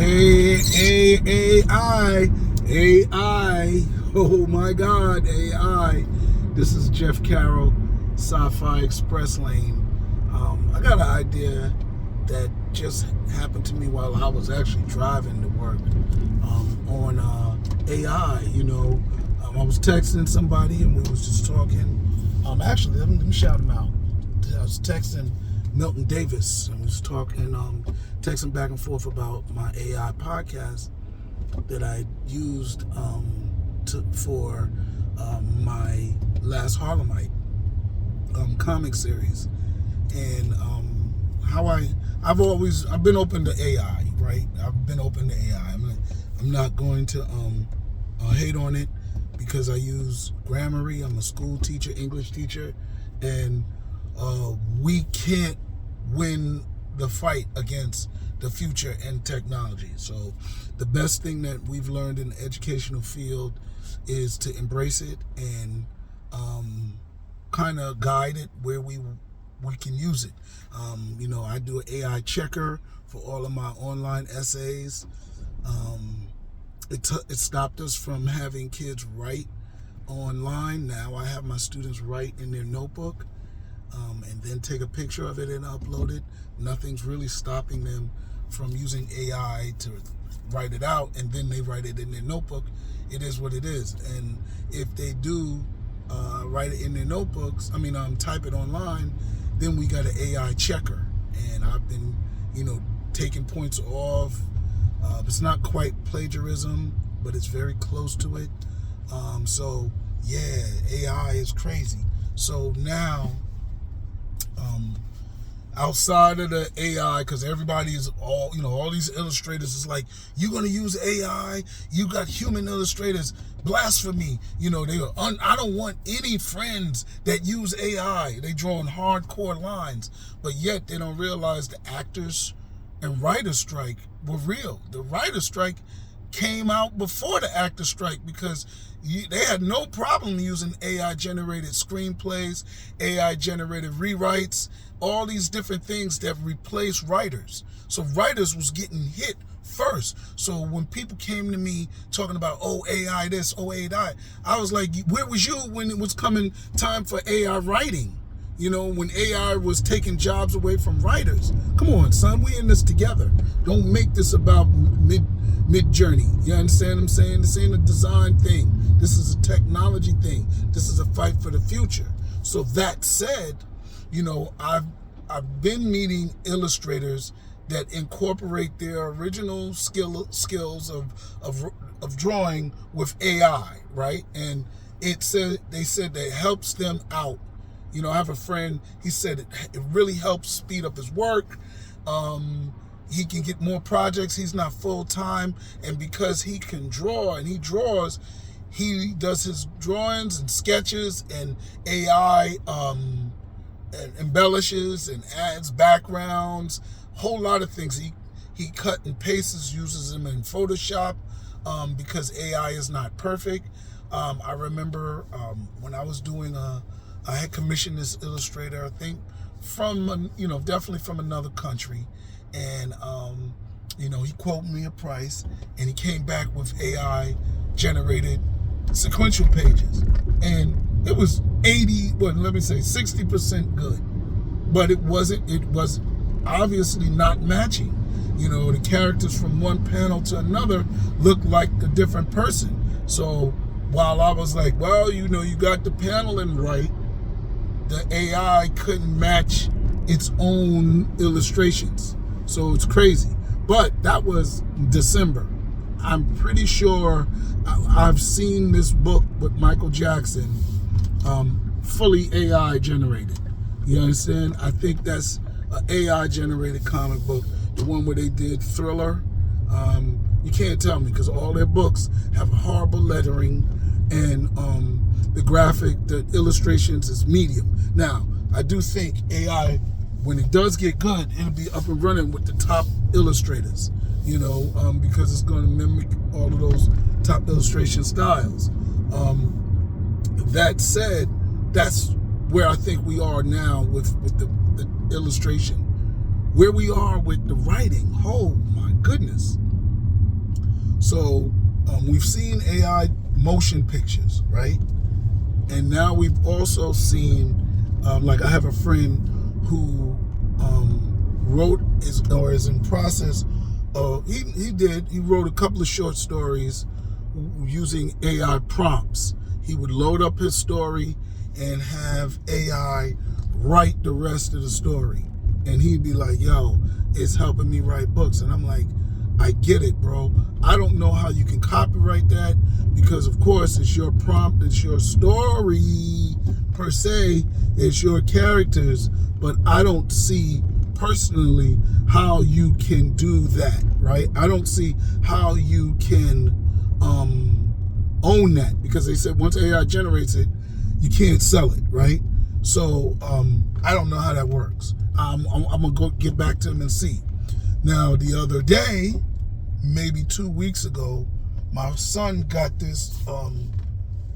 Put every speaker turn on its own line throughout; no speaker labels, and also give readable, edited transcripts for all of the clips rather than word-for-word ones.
AI, oh my God, AI. This is Jeff Carroll, Sci-fi Express Lane. I got an idea that just happened to me while I was actually driving to work on AI. I was texting somebody and we was just talking. Actually, let me shout him out. I was texting Milton Davis and we was talking, texting back and forth about my AI podcast that I used for my last Harlemite comic series, and I've been open to AI, right? I've been open to AI. I'm not going to hate on it because I use Grammarly. I'm a school teacher, English teacher, and we can't win the fight against the future and technology. So the best thing that we've learned in the educational field is to embrace it and kind of guide it where we can use it. I do an AI checker for all of my online essays. It stopped us from having kids write online. Now I have my students write in their notebook and then take a picture of it and upload it. Nothing's really stopping them from using AI to write it out, and then they write it in their notebook. It is what it is. And if they do write it in their notebooks, type it online, then we got an AI checker. And I've been, taking points off. It's not quite plagiarism, but it's very close to it. So yeah, AI is crazy. So now, outside of the AI, because everybody is all these illustrators is like, you're going to use AI? You got human illustrators. Blasphemy. I don't want any friends that use AI. They drawing hardcore lines, but yet they don't realize the actors and writer strike were real. The writer strike came out before the actor strike because they had no problem using AI-generated screenplays, AI-generated rewrites, all these different things that replace writers. So writers was getting hit first. So when people came to me talking about, AI this, AI, I was like, where was you when it was coming time for AI writing? When AI was taking jobs away from writers. Come on, son, we in this together. Don't make this about mid-journey. You understand what I'm saying? This ain't a design thing. This is a technology thing. This is a fight for the future. So that said, I've been meeting illustrators that incorporate their original skills of drawing with AI, right? And they said that helps them out. I have a friend, he said it really helps speed up his work. He can get more projects. He's not full-time. And because he can draw and he draws, he does his drawings and sketches, and AI and embellishes and adds backgrounds, whole lot of things. He cut and pastes, uses them in Photoshop because AI is not perfect. I remember when I was doing I had commissioned this illustrator, I think from, definitely from another country. And, he quoted me a price, and he came back with AI generated sequential pages. And it was 60% good. But it was obviously not matching. The characters from one panel to another looked like a different person. So while I was like, well, you got the paneling right, the AI couldn't match its own illustrations. So it's crazy. But that was December. I'm pretty sure I've seen this book with Michael Jackson fully AI generated. You understand? I think that's an AI generated comic book. The one where they did Thriller. You can't tell me because all their books have horrible lettering, and the illustrations is medium. Now, I do think AI, when it does get good, it'll be up and running with the top illustrators, because it's going to mimic all of those top illustration styles. That said, that's where I think we are now with the illustration. Where we are with the writing, oh my goodness. So we've seen AI motion pictures, right? And now we've also seen, like I have a friend who is in process of, he wrote a couple of short stories using AI prompts. He would load up his story and have AI write the rest of the story. And he'd be like, yo, it's helping me write books. And I'm like, I get it, bro. I don't know how you can copyright that because, of course, it's your prompt, it's your story per se, it's your characters. But I don't see personally how you can do that, right? I don't see how you can own that because they said once AI generates it, you can't sell it, right? So I don't know how that works. I'm gonna go get back to them and see. Now the other day, maybe 2 weeks ago, my son got this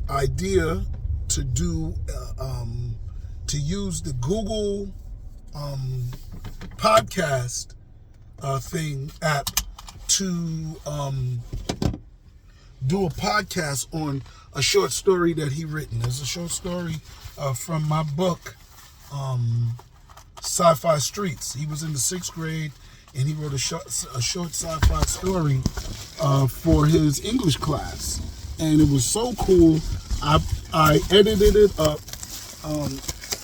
idea to do to use the Google podcast thing app to do a podcast on a short story that he written. There's a short story from my book, Sci-Fi Streets. He was in the 6th grade and he wrote a short sci-fi story for his English class. And it was so cool. I edited it up,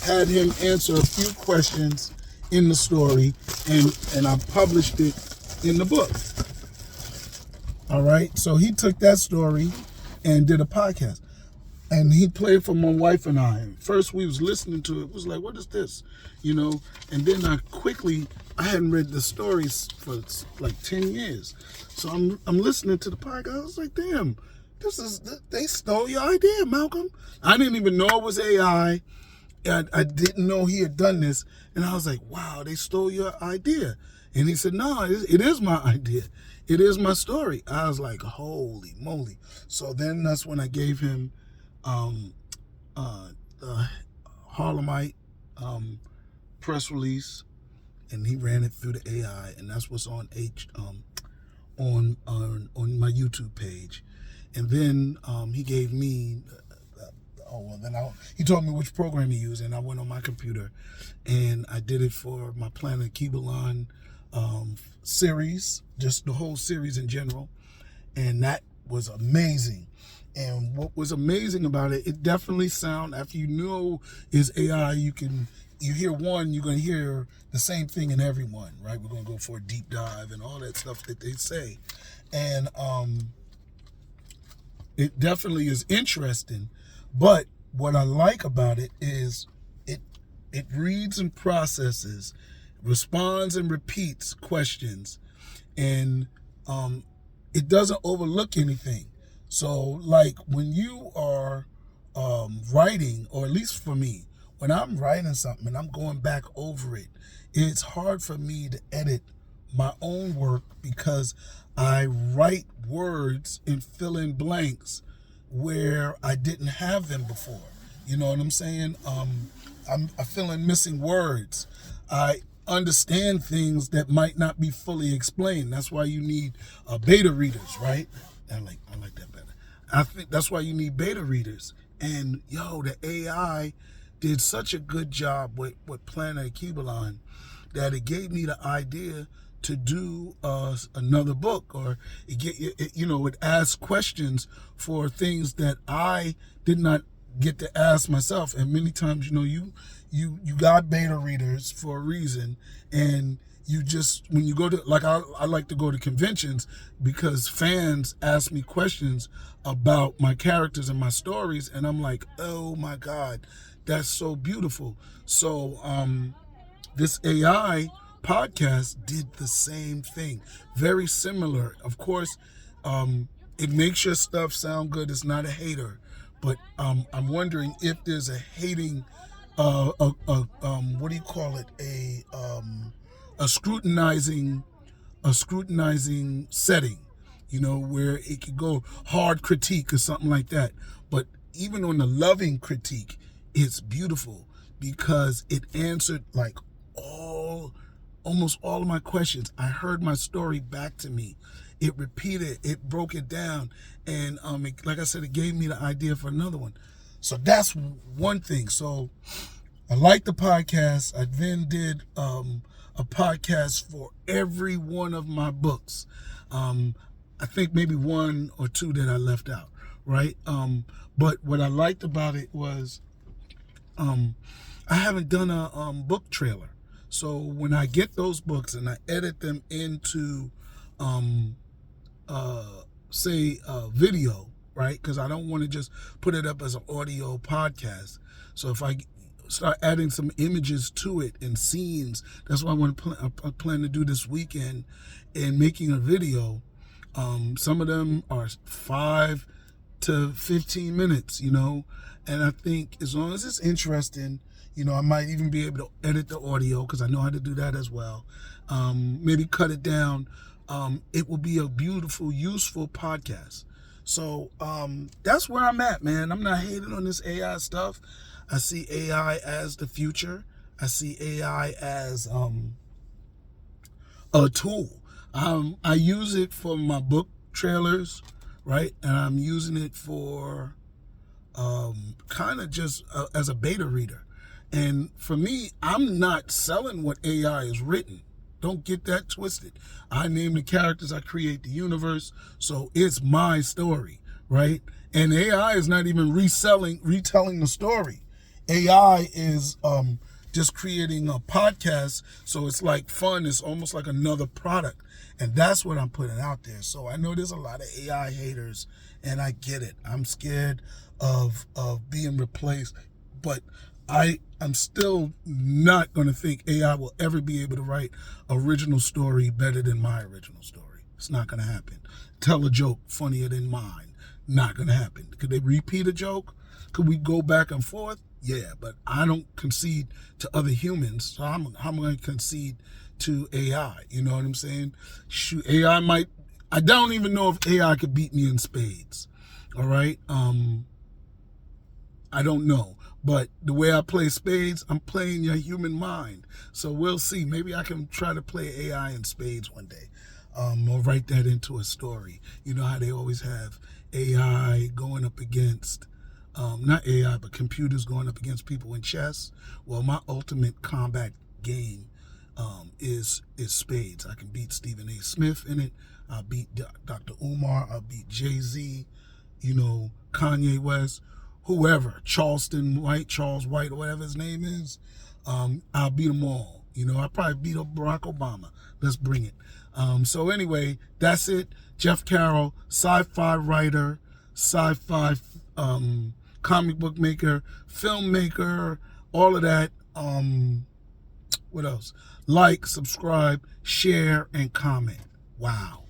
had him answer a few questions in the story, and I published it in the book. All right, so he took that story and did a podcast. And he played for my wife and I. First we was listening to it, was like, what is this? You know, and then I hadn't read the stories for like 10 years. So I'm listening to the podcast. I was like, damn, they stole your idea, Malcolm. I didn't even know it was AI. I didn't know he had done this. And I was like, wow, they stole your idea. And he said, no, it is my idea. It is my story. I was like, holy moly. So then that's when I gave him Harlemite press release, and he ran it through the AI, and that's what's on on my YouTube page. And then he gave me he told me which program he used, and I went on my computer and I did it for my Planet Kibalon series, just the whole series in general, and that was amazing. And what was amazing about it, it definitely sound, after you know is AI, you hear one, you're going to hear the same thing in every one, right? We're going to go for a deep dive and all that stuff that they say. And it definitely is interesting. But what I like about it is it reads and processes, responds and repeats questions, and it doesn't overlook anything. So like when you are writing, or at least for me, when I'm writing something and I'm going back over it, it's hard for me to edit my own work because I write words and fill in blanks where I didn't have them before. You know what I'm saying? I fill in missing words. I understand things that might not be fully explained. That's why you need beta readers, right? I like that better. I think that's why you need beta readers. And the AI did such a good job with Planet Kibalon that it gave me the idea to do another book, or it asks questions for things that I did not get to ask myself. And many times, you got beta readers for a reason, and you just, when you go to, like, I like to go to conventions because fans ask me questions about my characters and my stories, and I'm like, oh my God, that's so beautiful. So this AI podcast did the same thing, very similar. Of course, it makes your stuff sound good. It's not a hater, but I'm wondering if there's a hating, what do you call it? A scrutinizing setting, where it could go hard critique or something like that. But even on the loving critique, it's beautiful because it answered almost all of my questions. I heard my story back to me, it repeated, it broke it down, and like I said, it gave me the idea for another one. So that's one thing. So I like the podcast. I then did a podcast for every one of my books. I think maybe one or two that I left out, right? But what I liked about it was I haven't done a book trailer. So when I get those books and I edit them into, video, right? Because I don't want to just put it up as an audio podcast. So if I start adding some images to it and scenes, that's what I plan to do this weekend in making a video. Some of them are 5 to 15 minutes, and I think as long as it's interesting, I might even be able to edit the audio because I know how to do that as well. Maybe cut it down. It will be a beautiful, useful podcast. So that's where I'm at, man. I'm not hating on this AI stuff. I see AI as the future. I see AI as a tool. I use it for my book trailers, right? And I'm using it for kind of just as a beta reader. And for me, I'm not selling what AI is written. Don't get that twisted. I name the characters, I create the universe, so it's my story, right? And AI is not even retelling the story. AI is just creating a podcast, so it's like fun. It's almost like another product, and that's what I'm putting out there. So I know there's a lot of AI haters, and I get it. I'm scared of being replaced, but I'm still not going to think AI will ever be able to write original story better than my original story. It's not going to happen. Tell a joke funnier than mine. Not going to happen. Could they repeat a joke? Could we go back and forth? Yeah, but I don't concede to other humans, so I'm going to concede to AI. You know what I'm saying? Shoot, I don't even know if AI could beat me in spades. All right? I don't know. But the way I play spades, I'm playing your human mind. So we'll see. Maybe I can try to play AI in spades one day. Or write that into a story. You know how they always have AI going up against, not AI, but computers going up against people in chess. Well, my ultimate combat game is spades. I can beat Stephen A. Smith in it. I'll beat Dr. Umar. I'll beat Jay-Z, Kanye West. Whoever, Charles White, or whatever his name is, I'll beat them all. I'll probably beat up Barack Obama. Let's bring it. So anyway, that's it. Jeff Carroll, sci-fi writer, sci-fi comic book maker, filmmaker, all of that. What else? Like, subscribe, share, and comment. Wow.